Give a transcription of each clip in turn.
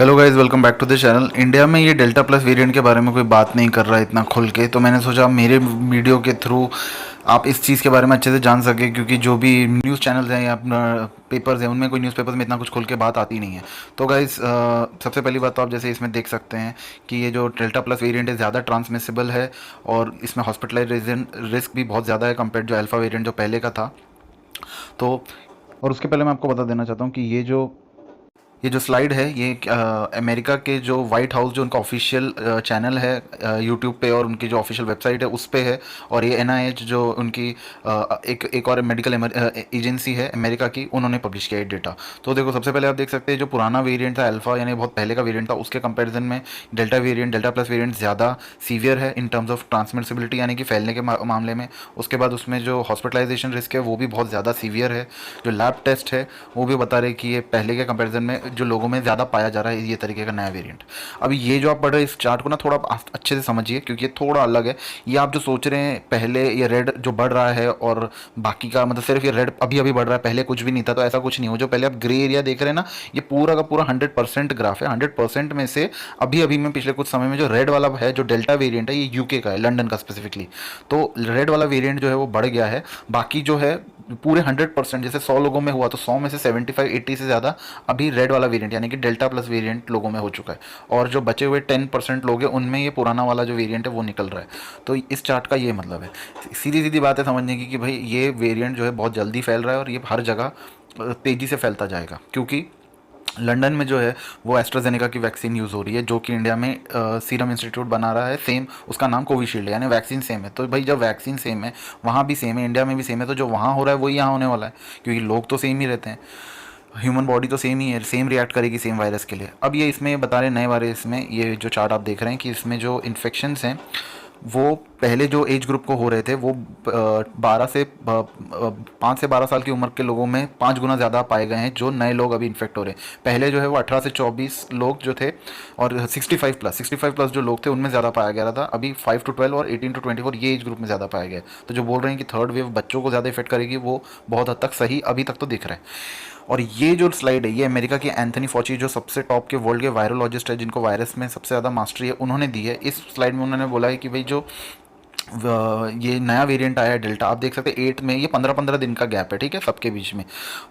Hello guys, welcome back to the channel. India में ये delta plus variant के बारे में कोई बात नहीं कर रहा है इतना खुल के, तो मैंने सोचा मेरे वीडियो के थ्रू आप इस चीज़ के बारे में अच्छे से जान सके, क्योंकि जो भी न्यूज़ चैनल्स हैं या पेपर्स हैं उनमें कोई न्यूज़पेपर्स में इतना कुछ खुल के बात आती नहीं है। तो गाइस, सबसे पहली बात तो आप जैसे इसमें देख सकते हैं कि ये जो डेल्टा प्लस वेरिएंट है ज़्यादा ट्रांसमिसिबल है और इसमें हॉस्पिटलाइजेशन रिस्क भी बहुत ज़्यादा है कंपेयर जो अल्फ़ा वेरिएंट जो पहले का था। तो और उसके पहले मैं आपको बता देना चाहता हूँ कि ये जो स्लाइड है ये अमेरिका के जो वाइट हाउस जो उनका ऑफिशियल चैनल है यूट्यूब पे और उनकी जो ऑफिशियल वेबसाइट है उस पे है। और ये एनआईएच जो उनकी एक और मेडिकल एजेंसी है अमेरिका की, उन्होंने पब्लिश किया है डेटा। तो देखो, सबसे पहले आप देख सकते हैं जो पुराना वेरिएंट था अल्फा, यानी बहुत पहले का वेरिएंट था, उसके कंपैरिजन में डेल्टा प्लस वेरिएंट ज़्यादा सीवियर है इन टर्म्स ऑफ ट्रांसमिसिबिलिटी, यानी कि फैलने के मामले में। उसके बाद उसमें जो हॉस्पिटलाइजेशन रिस्क है वो भी बहुत ज़्यादा सीवियर है। जो लैब टेस्ट है वो भी बता रहे कि ये पहले के कंपैरिजन में जो लोगों में ज़्यादा पाया जा रहा है ये तरीके का नया वेरिएंट। अब ये जो आप पढ़ रहे हैं इस चार्ट को ना थोड़ा आप अच्छे से समझिए, क्योंकि ये थोड़ा अलग है। ये आप जो सोच रहे हैं पहले ये रेड जो बढ़ रहा है और बाकी का मतलब सिर्फ ये रेड अभी अभी बढ़ रहा है, पहले कुछ भी नहीं था, तो ऐसा कुछ नहीं हो। जो पहले आप ग्रे एरिया देख रहे हैं ना, ये पूरा का पूरा 100% ग्राफ है। 100% में से अभी अभी में पिछले कुछ समय में जो रेड वाला है जो डेल्टा वेरिएंट है ये यूके का है, लंदन का स्पेसिफिकली। तो रेड वाला वेरिएंट जो है वो बढ़ गया है। बाकी जो है पूरे 100%, जैसे 100 लोगों में हुआ तो 100 में से 75-80 से ज़्यादा अभी रेड वाला वेरिएंट यानी कि डेल्टा प्लस वेरिएंट लोगों में हो चुका है। और जो बचे हुए 10% लोग हैं उनमें ये पुराना वाला जो वेरिएंट है वो निकल रहा है। तो इस चार्ट का ये मतलब है, सीधी सीधी बात है समझने की, कि भाई ये वेरिएंट जो है बहुत जल्दी फैल रहा है और ये हर जगह तेज़ी से फैलता जाएगा। क्योंकि लंदन में जो है वो एस्ट्राजेनेका की वैक्सीन यूज़ हो रही है, जो कि इंडिया में सीरम इंस्टीट्यूट बना रहा है। सेम उसका नाम कोविशील्ड है, यानी वैक्सीन सेम है। तो भाई जब वैक्सीन सेम है, वहाँ भी सेम है, इंडिया में भी सेम है, तो जो वहाँ हो रहा है वही यहाँ होने वाला है, क्योंकि लोग तो सेम ही रहते हैं, ह्यूमन बॉडी तो सेम ही है, सेम रिएक्ट करेगी सेम वायरस के लिए। अब ये इसमें बता रहे नए वायरस में, ये जो चार्ट आप देख रहे हैं कि इसमें जो इन्फेक्शंस हैं वो पहले जो एज ग्रुप को हो रहे थे वो 5 से 12 साल की उम्र के लोगों में 5 गुना ज़्यादा पाए गए हैं जो नए लोग अभी इन्फेक्ट हो रहे हैं। पहले जो है वो 18 से 24 लोग जो थे और 65 प्लस जो लोग थे उनमें ज़्यादा पाया गया था। अभी 5 to 12 और 18 to 24 ये एज ग्रुप में ज़्यादा पाया गया है। तो जो बोल रहे हैं कि थर्ड वेव बच्चों को ज़्यादा इफेक्ट करेगी वो बहुत हद तक सही अभी तक तो दिख रहा है। और ये जो स्लाइड है ये अमेरिका के एंथनी फॉची, जो सबसे टॉप के वर्ल्ड के वायरोलॉजिस्ट है, जिनको वायरस में सबसे ज़्यादा मास्टरी है, उन्होंने दी है। इस स्लाइड में उन्होंने बोला है कि भाई जो ये नया वेरिएंट आया है डेल्टा, आप देख सकते हैं 8 में, ये 15-15 दिन का गैप है, ठीक है, सबके बीच में।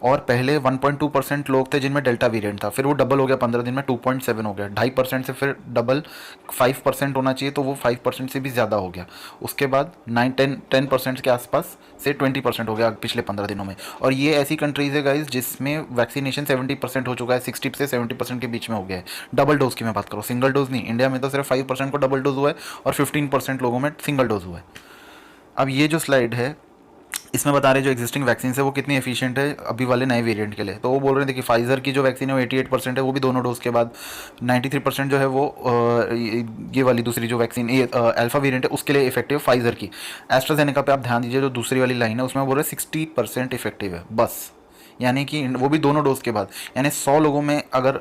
और पहले 1.2% लोग थे जिनमें डेल्टा वेरिएंट था, फिर वो डबल हो गया 15 दिन में, 2.7 हो गया, 2.5% से फिर डबल 5% होना चाहिए, तो वो 5% से भी ज़्यादा हो गया। उसके बाद 9-10% के आसपास से 20% हो गया पिछले 15 दिनों में। और ये ऐसी कंट्रीज़ है गाइज जिसमें वैक्सीनेशन 70% हो चुका है, 60 से 70% के बीच में हो गया है। डबल डोज की मैं बात करूँ, सिंगल डोज नहीं। इंडिया में तो सिर्फ 5% को डबल डोज हुआ है और 15% लोगों में सिंगल डोज हुआ है। अब ये जो स्लाइड है इसमें बता रहे जो एग्जिस्टिंग वैक्सीन है वो कितनी एफिशिएंट है अभी वाले नए वेरिएंट के लिए। तो वो बोल रहे थे कि फाइजर की जो वैक्सीन है वो 88% है, वो भी दोनों डोज के बाद। 93% जो है वो ये वाली दूसरी जो वैक्सीन ये अल्फा वेरिएंट है उसके लिए इफेक्टिव फाइजर की। एस्ट्राजेनेका पे आप ध्यान दीजिए, जो दूसरी वाली लाइन है उसमें बोल रहे 60% इफेक्टिव है बस, यानी कि वो भी दोनों डोज के बाद। यानी 100 लोगों में अगर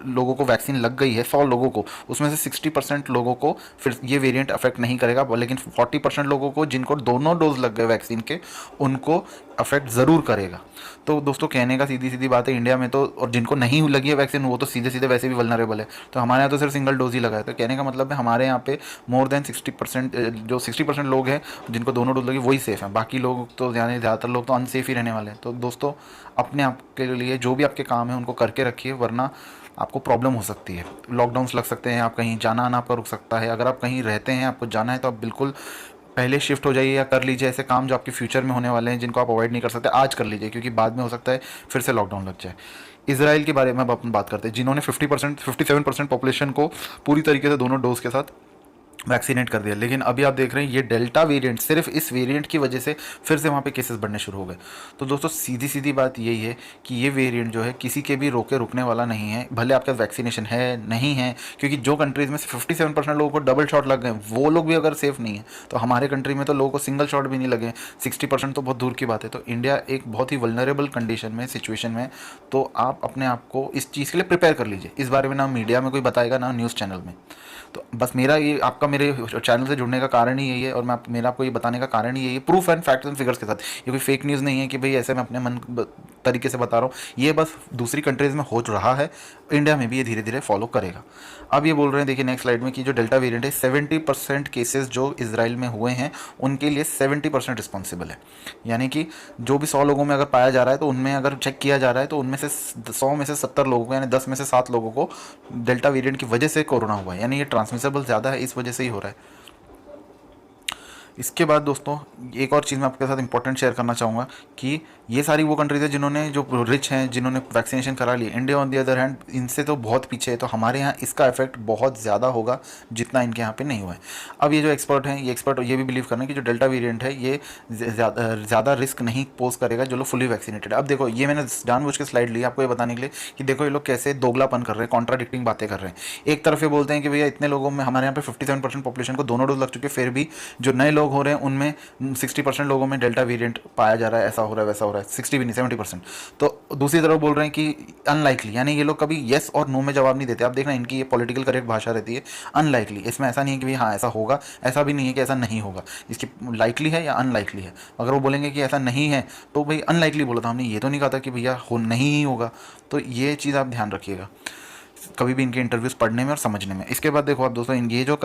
लोगों को वैक्सीन लग गई है, 100 लोगों को, उसमें से 60% लोगों को फिर ये वेरिएंट अफेक्ट नहीं करेगा, लेकिन 40% लोगों को जिनको दोनों डोज लग गए वैक्सीन के उनको अफेक्ट ज़रूर करेगा। तो दोस्तों कहने का सीधी सीधी बात है, इंडिया में तो और जिनको नहीं लगी है वैक्सीन वो तो सीधे सीधे वैसे भी वल्नरेबल है। तो हमारे यहाँ तो सिर्फ सिंगल डोज ही लगा है। तो कहने का मतलब है हमारे यहाँ पे मोर देन 60%, जो 60% लोग हैं जिनको दोनों डोज लगी वही सेफ़ हैं, बाकी लोग तो ज़्यादातर लोग तो अनसेफ ही रहने वाले हैं। तो दोस्तों अपने आप के लिए जो भी आपके काम है उनको करके रखिए, वरना आपको प्रॉब्लम हो सकती है। लॉकडाउन्स लग सकते हैं, आप कहीं जाना आना आपका रुक सकता है। अगर आप कहीं रहते हैं आपको जाना है तो आप बिल्कुल पहले शिफ्ट हो जाइए या कर लीजिए ऐसे काम जो आपके फ्यूचर में होने वाले हैं, जिनको आप अवॉइड नहीं कर सकते, आज कर लीजिए, क्योंकि बाद में हो सकता है फिर से लॉकडाउन लग जाए। इसराइल के बारे में अब अपन बात करते हैं, जिन्होंने 57% पॉपुलेशन को पूरी तरीके से दोनों डोज के साथ वैक्सीनेट कर दिया। लेकिन अभी आप देख रहे हैं ये डेल्टा वेरिएंट, सिर्फ इस वेरिएंट की वजह से फिर से वहाँ पे केसेस बढ़ने शुरू हो गए। तो दोस्तों सीधी सीधी बात यही है कि ये वेरिएंट जो है किसी के भी रुकने वाला नहीं है, भले आपका वैक्सीनेशन है नहीं है। क्योंकि जो कंट्रीज़ में 57% लोगों को डबल शॉट लग गए वो लोग भी अगर सेफ़ नहीं है, तो हमारे कंट्री में तो लोगों को सिंगल शॉट भी नहीं लगे, 60% तो बहुत दूर की बात है। तो इंडिया एक बहुत ही वल्नरेबल कंडीशन में, सिचुएशन में। तो आप अपने आप को इस चीज़ के लिए प्रिपेयर कर लीजिए। इस बारे में ना मीडिया में कोई बताएगा ना न्यूज़ चैनल में। तो बस मेरा ये आपका मेरे चैनल से जुड़ने का कारण ही यही है, और मेरा आपको ये बताने का कारण ही यही है, proof and facts and figures के साथ। ये कोई फेक न्यूज़ नहीं है कि भाई ऐसे मैं अपने मन तरीके से बता रहा हूँ। ये बस दूसरी कंट्रीज़ में हो रहा है, इंडिया में भी ये धीरे धीरे फॉलो करेगा। अब ये बोल रहे हैं, देखिए नेक्स्ट स्लाइड में, कि जो डेल्टा वेरिएंट है 70% केसेस जो इजराइल में हुए हैं उनके लिए 70% रिस्पॉन्सिबल है। यानी कि जो भी 100 लोगों में अगर पाया जा रहा है, तो उनमें अगर चेक किया जा रहा है, तो उनमें से 100 में से 70 लोगों को, यानी 10 में से 7 लोगों को डेल्टा वेरिएंट की वजह से कोरोना हुआ है। यानी ये ट्रांसमिसेबल ज़्यादा है, इस वजह से ही हो रहा है। इसके बाद दोस्तों एक और चीज़ मैं आपके साथ इंपॉर्टेंट शेयर करना चाहूँगा कि ये सारी वो कंट्रीज है जिन्होंने, जो रिच हैं, जिन्होंने वैक्सीनेशन करा ली। India on the other hand इनसे तो बहुत पीछे है, तो हमारे यहाँ इसका इफेक्ट बहुत ज़्यादा होगा जितना इनके यहाँ पे नहीं हुआ है। अब ये जो एक्सपर्ट हैं, ये एक्सपर्ट ये भी बिलीव कर रहे हैं कि जो डेल्टा वेरिएंट है ये ज़्यादा रिस्क नहीं पोज करेगा जो लोग फुली वैक्सीनेटेड है। अब देखो, ये मैंने जानबूझ के स्लाइड ली आपको ये बताने के लिए कि देखो ये लोग कैसे दोगलापन कर रहे हैं, कॉन्ट्राडिक्टिंग बातें कर रहे हैं। एक तरफ ये बोलते हैं कि भैया इतने लोगों में, हमारे यहाँ पे 57% पॉपुलेशन को दोनों डोज लग चुके, फिर भी जो नए लोग हो रहे हैं उनमें 60% लोगों में डेल्टा वेरिएंट पाया जा रहा है, ऐसा हो रहा है, वैसा हो रहा है। 60 भी नहीं, 70%। तो दूसरी तरफ बोल रहे हैं कि अनलाइकली, यानी ये लोग कभी येस और नो में जवाब नहीं देते। आप देखना इनकी ये पॉलिटिकल करेक्ट भाषा रहती है, अनलाइकली। इसमें ऐसा नहीं है कि भाई हाँ ऐसा होगा, ऐसा भी नहीं है कि ऐसा नहीं होगा। इसकी लाइकली है या अनलाइकली है। अगर वो बोलेंगे कि ऐसा नहीं है तो भाई अनलाइकली बोला था, हमने ये तो नहीं कहा था कि भैया हो नहीं ही होगा। तो ये चीज़ आप ध्यान रखिएगा कभी भी इनके इंटरव्यूज़ पढ़ने में और समझने में। इसके बाद देखो आप दोस्तों, ये जो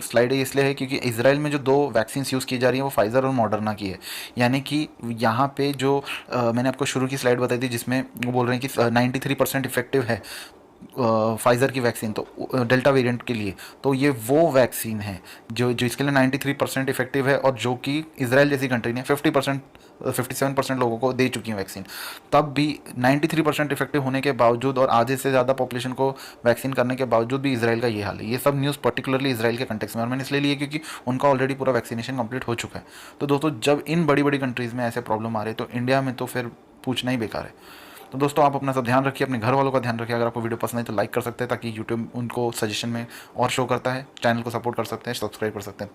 स्लाइड है इसलिए है क्योंकि इजराइल में जो 2 वैक्सीन यूज़ की जा रही है वो फाइज़र और मॉडर्ना की है। यानी कि यहाँ पे जो मैंने आपको शुरू की स्लाइड बताई थी जिसमें वो बोल रहे हैं कि 93% इफेक्टिव है फाइज़र की वैक्सीन, तो डेल्टा वेरिएंट के लिए। तो ये वो वैक्सीन है जो इसके लिए 93% इफेक्टिव है, और जो कि इजराइल जैसी कंट्री ने 57% लोगों को दे चुकी है वैक्सीन। तब भी 93% इफेक्टिव होने के बावजूद और आधे से ज़्यादा पॉपुलेशन को वैक्सीन करने के बावजूद भी इजराइल का ये हाल है। ये सब न्यूज़ पर्टिकुलरली इजराइल के कंटेक्स्ट में, और मैंने इसलिए लिए क्योंकि उनका ऑलरेडी पूरा वैक्सीनेशन कंप्लीट हो चुका है। तो दोस्तों जब इन बड़ी बड़ी कंट्रीज़ में ऐसे प्रॉब्लम आ रहे हैं तो इंडिया में तो फिर पूछना ही बेकार है। तो दोस्तों आप अपना सब ध्यान रखिए, अपने घर वालों का ध्यान रखिए। अगर आपको वीडियो पसंद है तो लाइक कर सकते हैं ताकि यूट्यूब उनको सजेशन में और शो करता है। चैनल को सपोर्ट कर सकते हैं, सब्सक्राइब कर सकते हैं।